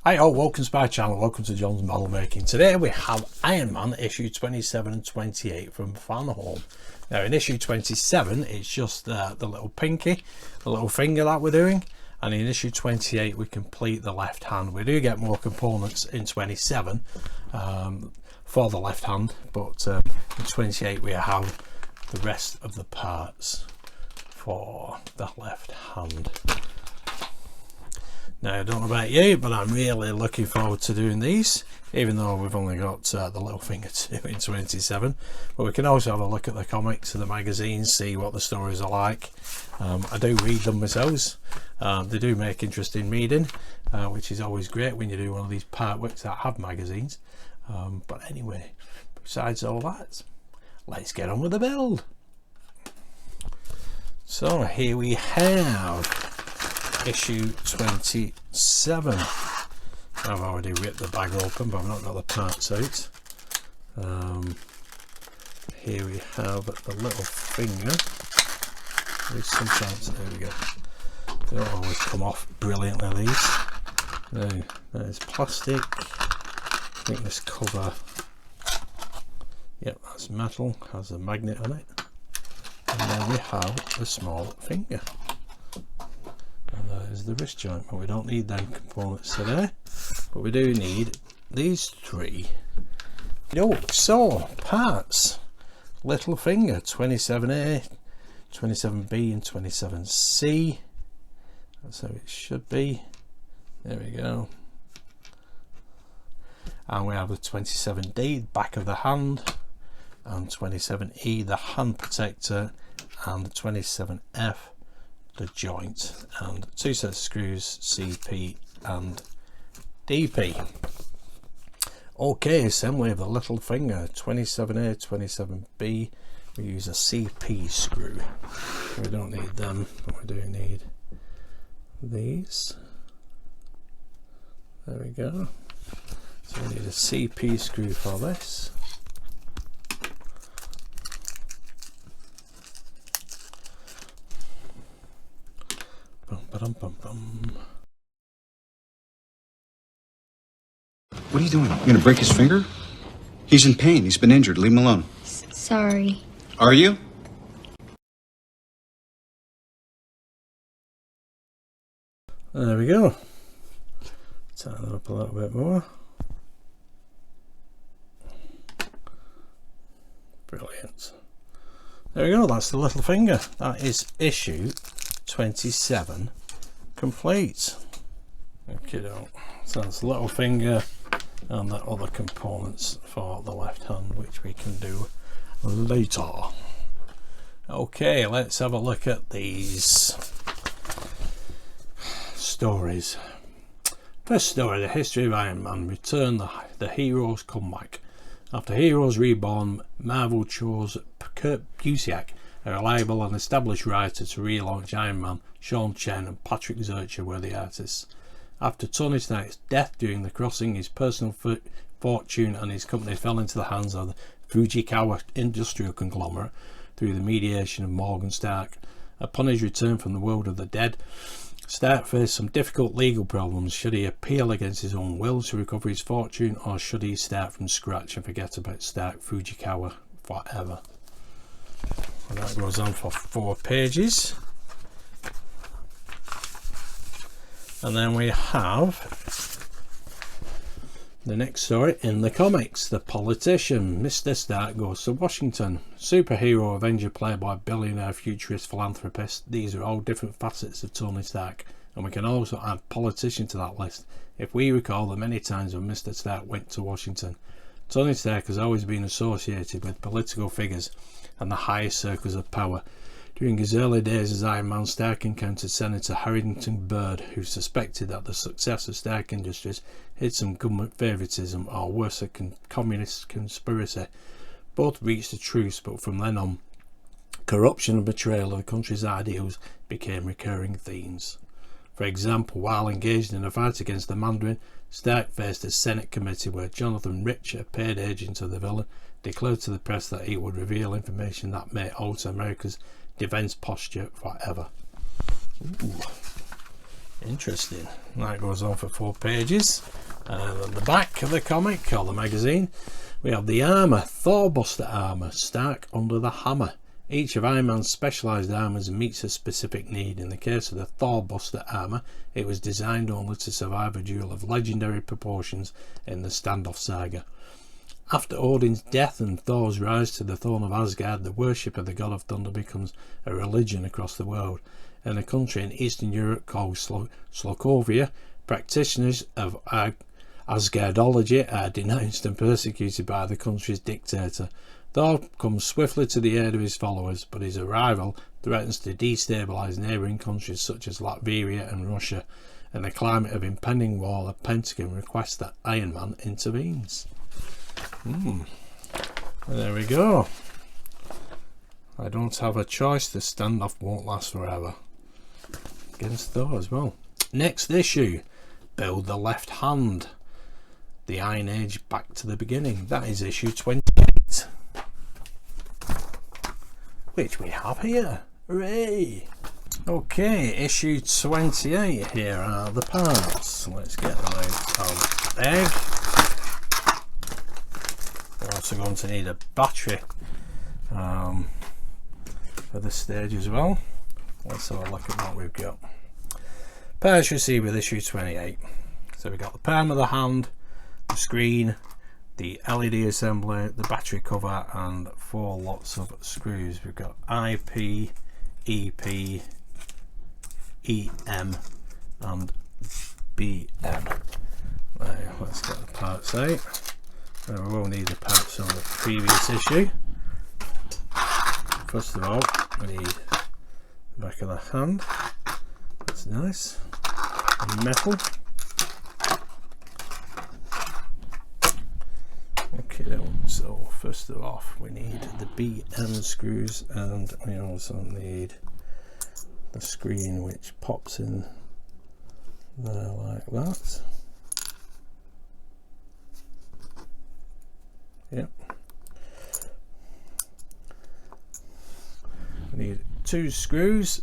Hi all, welcome to my channel, welcome to John's Model Making. Today we have Iron Man issue 27 and 28 from Fanhome. Now in issue 27 it's just the little pinky, the little finger that we're doing, and in issue 28 we complete the left hand. We do get more components in 27 for the left hand, but in 28 we have the rest of the parts for the left hand. Now I don't know about you, but I'm really looking forward to doing these, even though we've only got the little finger 2 in 27. But we can also have a look at the comics and the magazines, see what the stories are like. I do read them myself. They do make interesting reading, which is always great when you do one of these partworks that have magazines. But anyway, besides all that, let's get on with the build. So here we have issue 27. I've already ripped the bag open, but I've not got the parts out. Here we have the little finger. Sometimes, there we go. They don't always come off brilliantly, these. Now, there's plastic. I think this cover, yep, that's metal, has a magnet on it. And then we have the small finger. And that is the wrist joint, but we don't need them components today. But we do need these three. So parts: little finger 27A, 27B, and 27C. That's how it should be. There we go. And we have the 27D, back of the hand, and 27E, the hand protector, and the 27F, the joint, and two sets of screws, CP and DP. Okay, assembly of the little finger 27A, 27B. We use a CP screw. We don't need them, but we do need these. There we go. So we need a CP screw for this. What are you doing? You gonna break his finger? He's in pain. He's been injured. Leave him alone. Sorry. Are you? There we go. Tighten that up a little bit more. Brilliant. There we go, that's the little finger. That is issue 27 complete. Okay, so that's the little finger and the other components for the left hand, which we can do later. Okay, let's have a look at these stories. First story: the history of Iron Man. Return, the heroes come back. After Heroes Reborn, Marvel chose Kurt Busiek, a reliable and established writer, to relaunch Iron Man. Sean Chen and Patrick Zircher were the artists. After Tony Stark's death during the crossing, his personal fortune and his company fell into the hands of the Fujikawa industrial conglomerate through the mediation of Morgan Stark. Upon his return from the world of the dead, Stark faced some difficult legal problems. Should he appeal against his own will to recover his fortune, or should he start from scratch and forget about Stark Fujikawa forever? And that goes on for 4 pages. And then we have the next story in the comics: the politician. Mr. Stark goes to Washington. Superhero, Avenger, playboy, billionaire, futurist, philanthropist. These are all different facets of Tony Stark, and we can also add politician to that list if we recall the many times when Mr. Stark went to Washington. Tony Stark has always been associated with political figures and the highest circles of power. During his early days as Iron Man, Stark encountered Senator Harrington Byrd, who suspected that the success of Stark Industries hid some government favouritism, or worse, a communist conspiracy. Both reached a truce, but from then on, corruption and betrayal of the country's ideals became recurring themes. For example, while engaged in a fight against the Mandarin, Stark faced a Senate committee where Jonathan Rich, a paid agent of the villain, declared to the press that he would reveal information that may alter America's defense posture forever. Ooh. Interesting. That goes on for 4 pages. And at the back of the comic, or the magazine, we have the armour, THORBUSTER armour, Stark under the hammer. Each of Iron Man's specialised armours meets a specific need. In the case of the THORBUSTER armour, it was designed only to survive a duel of legendary proportions in the Standoff saga. After Odin's death and Thor's rise to the throne of Asgard, the worship of the god of thunder becomes a religion across the world. In a country in Eastern Europe called Slovakia, practitioners of Asgardology are denounced and persecuted by the country's dictator. Thor comes swiftly to the aid of his followers, but his arrival threatens to destabilise neighbouring countries such as Latvia and Russia. In a climate of impending war, the Pentagon requests that Iron Man intervenes. There we go. I don't have a choice. The standoff won't last forever. Against Thor as well. Next issue, Build the Left Hand. The Iron Age back to the beginning. That is issue 28. Which we have here. Hooray! Okay, issue 28. Here are the parts. Let's get them out of the bag. We're also going to need a battery for this stage as well. Let's have a look at what we've got. Parts received with issue 28. So we've got the palm of the hand, the screen, the LED assembly, the battery cover, and 4 lots of screws. We've got IP, EP, EM, and BM. Now let's get the parts out. We will need the parts on the previous issue. First of all, we need the back of the hand. That's nice. Metal. Okay, so first of all, we need the BM screws, and we also need the screen, which pops in there like that. Yep. We need 2 screws.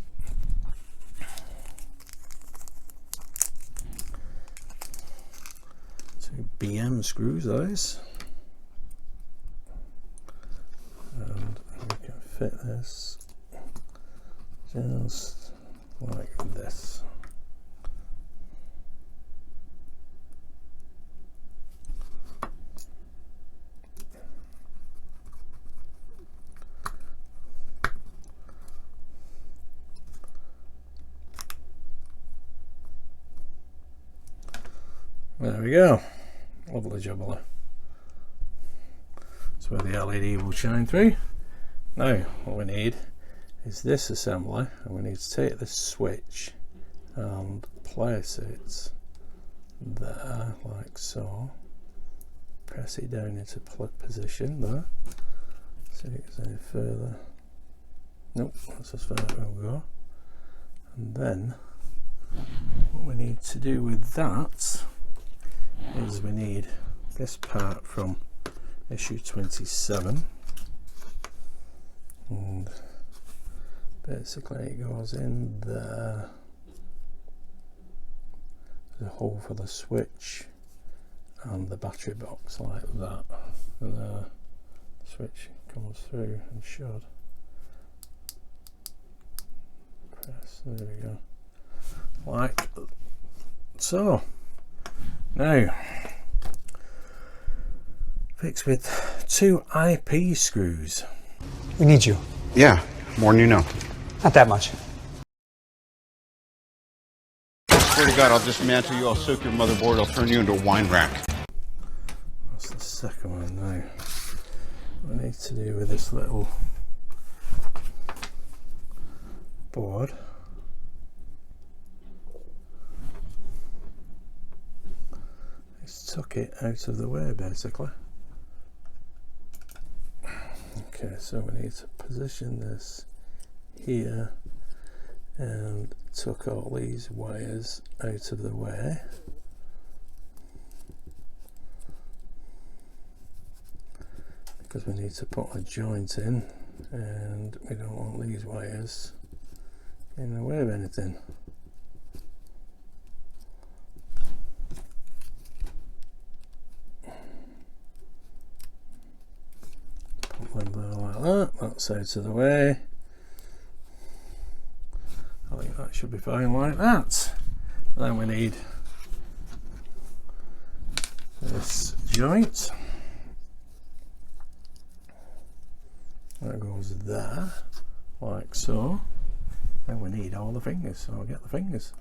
2 BM screws, those. And we can fit this just like this. There we go. Lovely jubbly. That's where the LED will shine through. Now what we need is this assembly, and we need to take this switch and place it there like so. Press it down into position there. See if it goes any further. Nope, that's as far as it will go. And then what we need to do with that is we need this part from issue 27, and basically it goes in there. There's a hole for the switch and the battery box like that, and the switch comes through and should press, there we go, like so. Now, fixed with 2 IP screws. We need you. Yeah, more than you know. Not that much. I swear to God, I'll dismantle you, I'll soak your motherboard, I'll turn you into a wine rack. That's the second one now. What I need to do with this little board is tuck it out of the way basically. Okay, so we need to position this here and tuck all these wires out of the way. Because we need to put a joint in, and we don't want these wires in the way of anything. like that. That's out of the way. I think that should be fine like that. Then we need this joint. That goes there, like so. Then we need all the fingers, so I'll get the fingers.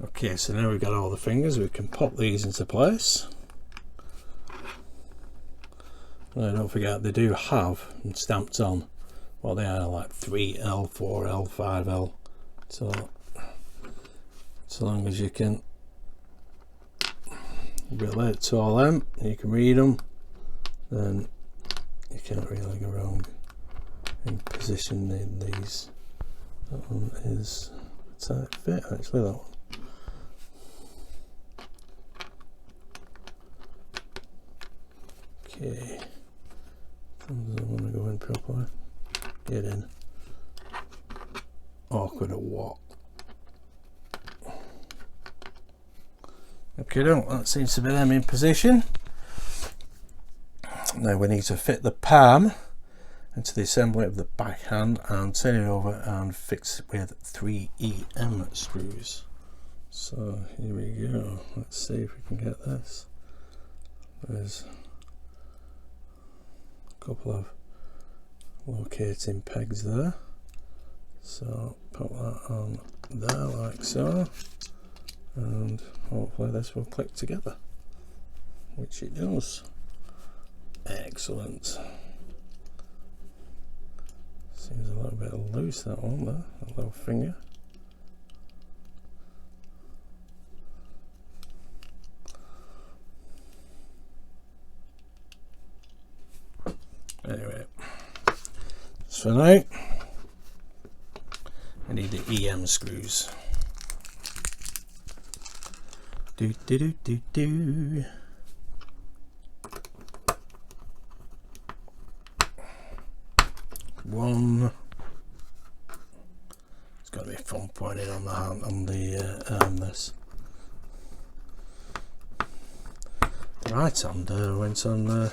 Okay, so now we've got all the fingers, we can pop these into place. And don't forget, they do have stamped on what they are, like 3L, 4L, 5L. So, as long as you can relate to all them, you can read them, then you can't really go wrong in positioning these. That one is a tight fit, actually, that one. Okay, doesn't want to go in properly. Get in. Awkward or what? Okay, that seems to be them in position. Now we need to fit the palm into the assembly of the backhand and turn it over and fix it with 3 EM screws. So here we go. Let's see if we can get this. There's a couple of locating pegs there. So put that on there like so, and hopefully this will click together, which it does. Excellent. Seems a little bit loose, that one there, that little finger. Anyway, so now I need the EM screws. Do do do do do. One. It's got to be fun pointing on the hand, on the arm. This. The right hand went on a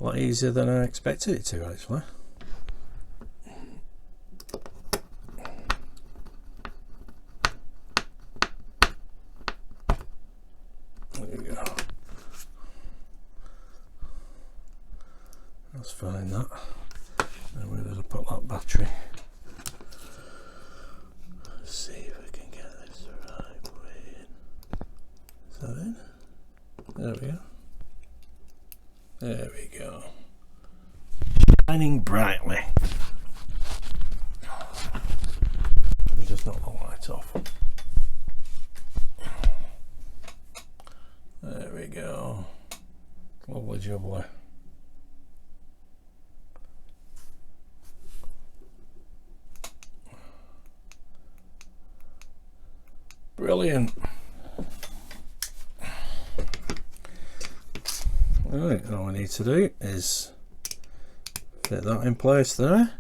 lot easier than I expected it to, actually. There we go. That's fine, that. Now we're going to put that battery. Let's see if we can get this the right way in. Is that in? There we go. There we go. Shining brightly. Let me just knock the light off. There we go. Lovely jubbly. Brilliant. Right, all we need to do is fit that in place there,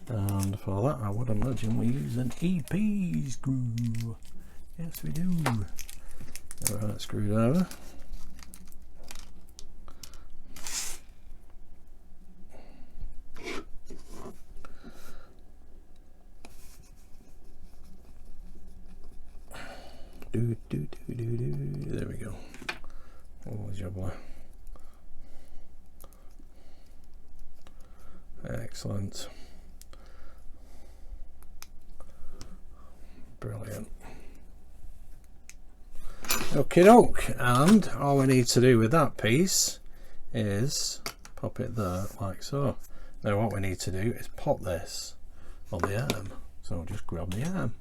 and for that I would imagine we use an EP screw. Yes we do. Alright, screwdriver. There we go. Oh, jubbly. Excellent. Brilliant. Okie doke, and all we need to do with that piece is pop it there like so. Now what we need to do is pop this on the arm. So just grab the arm.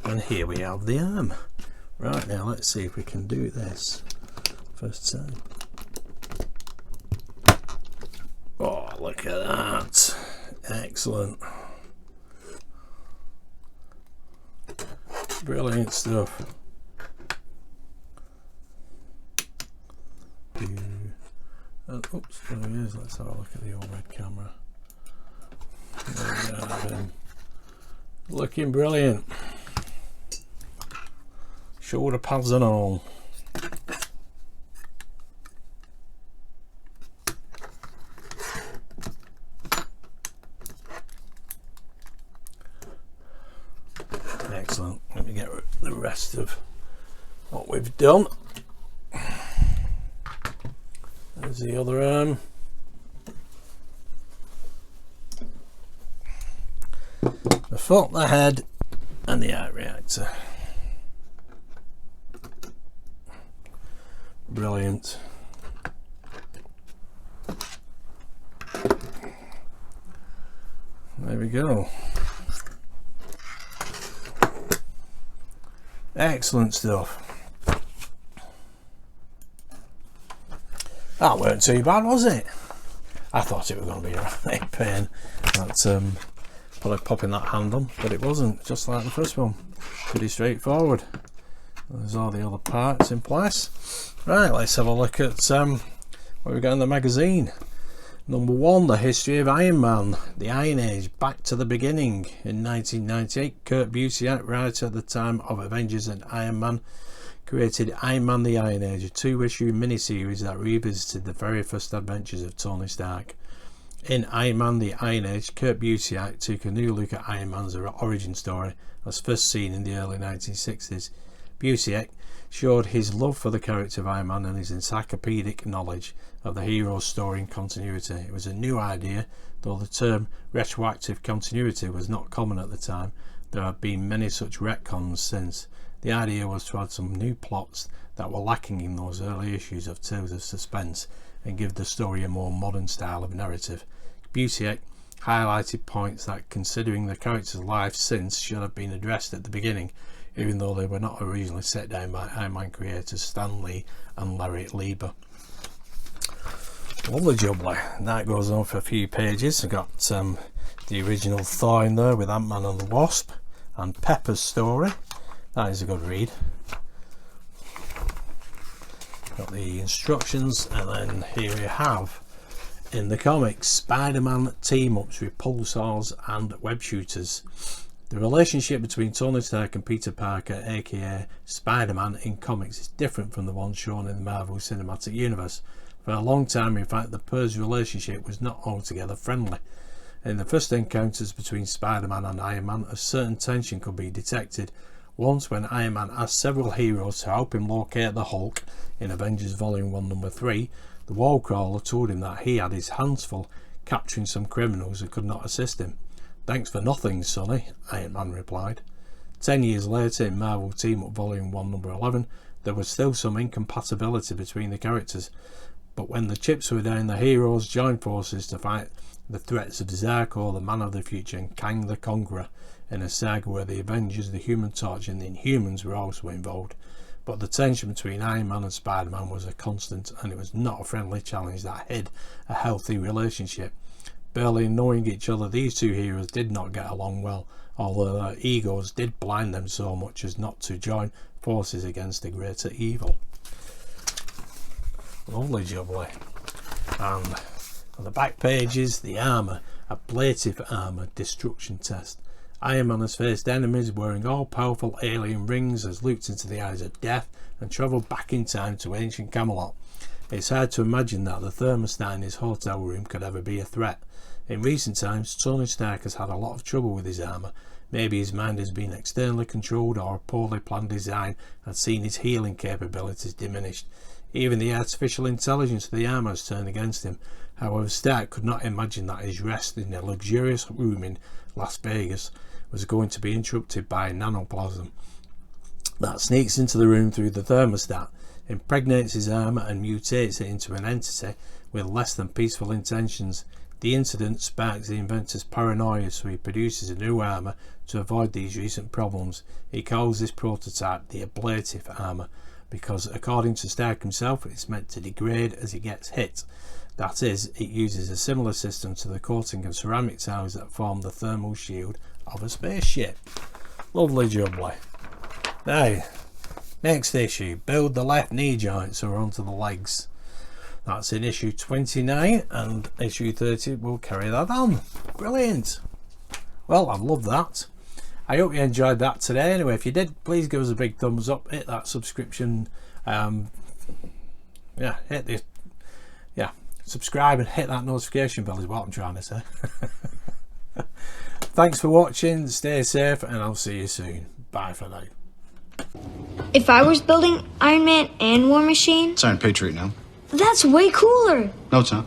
And here we have the arm. Right, now let's see if we can do this first time. Oh, look at that. Excellent. Brilliant stuff. Oops, there he is. Let's have a look at the overhead camera. There we have him. Looking brilliant. Shoulder pads and all. Excellent. Let me get the rest of what we've done. There's the other arm. The foot, the head, and the eye reactor. Brilliant. There we go. Excellent stuff. That weren't too bad, was it? I thought it was going to be a right pain. That's probably popping that hand on, but it wasn't. Just like the first one, pretty straightforward. There's all the other parts in place. Right, let's have a look at what we got in the magazine. Number 1, the history of Iron Man, the Iron Age, back to the beginning. In 1998, Kurt Busiek, writer at the time of Avengers and Iron Man, created Iron Man the Iron Age, a 2-issue miniseries that revisited the very first adventures of Tony Stark. In Iron Man the Iron Age, Kurt Busiek took a new look at Iron Man's origin story as first seen in the early 1960s. Busiek showed his love for the character of Iron Man and his encyclopedic knowledge of the hero's story and continuity. It was a new idea, though the term retroactive continuity was not common at the time. There have been many such retcons since. The idea was to add some new plots that were lacking in those early issues of Tales of Suspense and give the story a more modern style of narrative. Busiek highlighted points that, considering the character's life since, should have been addressed at the beginning, even though they were not originally set down by Iron Man creators Stan Lee and Larry Lieber. Lovely jubbly. That goes on for a few pages. I've got the original Thor in there with Ant-Man and the Wasp, and Pepper's story. That is a good read. Got the instructions, and then here we have in the comics Spider-Man team-ups with pulsars and web shooters. The relationship between Tony Stark and Peter Parker, aka Spider-Man, in comics is different from the one shown in the Marvel Cinematic Universe. For a long time, in fact, the pair's relationship was not altogether friendly. In the first encounters between Spider-Man and Iron Man, a certain tension could be detected. Once, when Iron Man asked several heroes to help him locate the Hulk in Avengers Volume 1 Number 3, the Wallcrawler told him that he had his hands full capturing some criminals who could not assist him. "Thanks for nothing, Sonny," Iron Man replied. 10 years later, in Marvel Team Up Volume 1 Number 11, there was still some incompatibility between the characters, but when the chips were down, the heroes joined forces to fight the threats of Zarkor, the Man of the Future, and Kang the Conqueror, in a saga where the Avengers, the Human Torch, and the Inhumans were also involved. But the tension between Iron Man and Spider-Man was a constant, and it was not a friendly challenge that hid a healthy relationship. Barely knowing each other, these two heroes did not get along well, although their egos did blind them so much as not to join forces against a greater evil. Lovely jubbly. And on the back pages, the armour, ablative armour destruction test. Iron Man has faced enemies wearing all-powerful alien rings, has looked into the eyes of death and travelled back in time to ancient Camelot. It's hard to imagine that the thermostat in his hotel room could ever be a threat. In recent times, Tony Stark has had a lot of trouble with his armour. Maybe his mind has been externally controlled, or a poorly planned design has seen his healing capabilities diminished. Even the artificial intelligence of the armour has turned against him. However, Stark could not imagine that his rest in a luxurious room in Las Vegas was going to be interrupted by a nanoplasm that sneaks into the room through the thermostat, impregnates his armour and mutates it into an entity with less than peaceful intentions. The incident sparks the inventor's paranoia, so he produces a new armour to avoid these recent problems. He calls this prototype the ablative armour because, according to Stark himself, it's meant to degrade as it gets hit. That is, it uses a similar system to the coating of ceramic tiles that form the thermal shield of a spaceship. Lovely jubbly. Now, next issue, build the left knee joint so we're onto the legs. That's in issue 29, and issue 30 will carry that on. Brilliant. Well, I love that. I hope you enjoyed that today. Anyway, if you did, please give us a big thumbs up, hit that subscription, subscribe and hit that notification bell is what I'm trying to say. Thanks for watching, stay safe, and I'll see you soon. Bye. Bye for now. If I was building Iron Man and War Machine, It's Iron Patriot now. that's way cooler. No, it's not.